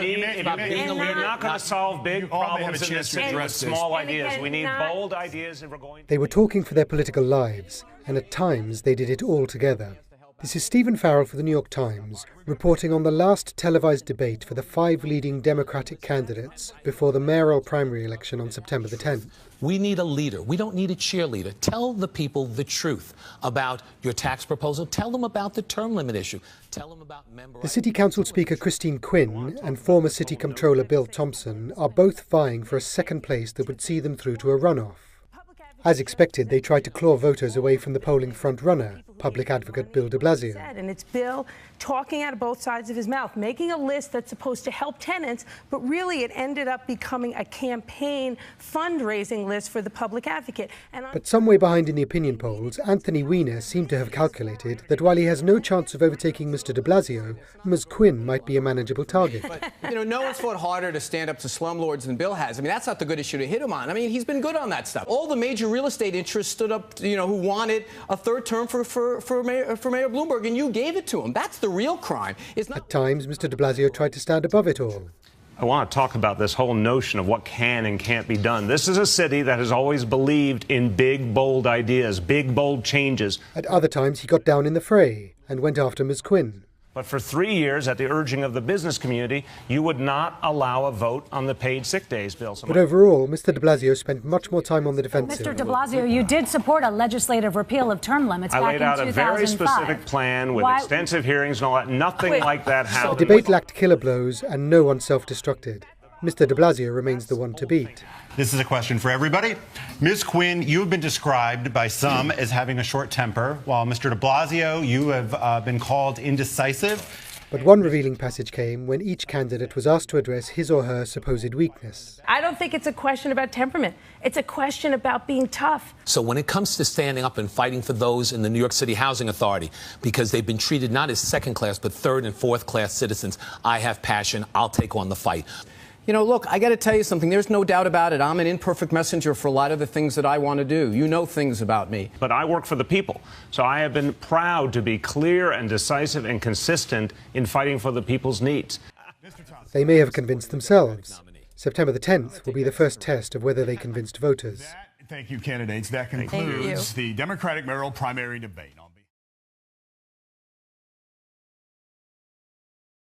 We're not going to solve big problems in this city with small ideas. We need bold ideas, and we're going to... They were talking for their political lives, and at times they did it all together. This is Stephen Farrell for the New York Times, reporting on the last televised debate for the 5 leading Democratic candidates before the mayoral primary election on September the 10th. We need a leader. We don't need a cheerleader. Tell the people the truth about your tax proposal. Tell them about the term limit issue. Tell them about member... The City Council Speaker Christine Quinn and former City Comptroller Bill Thompson are both vying for a second place that would see them through to a runoff. As expected, they tried to claw voters away from the polling front-runner, Public Advocate Bill de Blasio. And it's Bill talking out of both sides of his mouth, making a list that's supposed to help tenants, but really it ended up becoming a campaign fundraising list for the Public Advocate. But some way behind in the opinion polls, Anthony Weiner seemed to have calculated that while he has no chance of overtaking Mr de Blasio, Ms Quinn might be a manageable target. But, no one's fought harder to stand up to slumlords than Bill has. I mean, that's not the good issue to hit him on. I mean, he's been good on that stuff. All the major real estate interests stood up, who wanted a third term for Mayor Bloomberg, and you gave it to him. That's the real crime. It's not... At times, Mr de Blasio tried to stand above it all. I want to talk about this whole notion of what can and can't be done. This is a city that has always believed in big, bold ideas, big, bold changes. At other times, he got down in the fray and went after Ms Quinn. But for 3 years, at the urging of the business community, you would not allow a vote on the paid sick days bill. But overall, Mr de Blasio spent much more time on the defensive. Mr. de Blasio, you did support a legislative repeal of term limits back in 2005. I laid out a very specific plan with extensive hearings and all that. Nothing like that happened. The debate lacked killer blows and no one self-destructed. Mr de Blasio remains the one to beat. This is a question for everybody. Ms. Quinn, you have been described by some as having a short temper, while Mr. de Blasio, you have been called indecisive. But one revealing passage came when each candidate was asked to address his or her supposed weakness. I don't think it's a question about temperament. It's a question about being tough. So when it comes to standing up and fighting for those in the New York City Housing Authority, because they've been treated not as second class, but third and fourth class citizens, I have passion. I'll take on the fight. Look, I got to tell you something. There's no doubt about it. I'm an imperfect messenger for a lot of the things that I want to do. You know things about me. But I work for the people. So I have been proud to be clear and decisive and consistent in fighting for the people's needs. They may have convinced themselves. September the 10th will be the first test of whether they convinced voters. Thank you, candidates. That concludes the Democratic mayoral primary debate.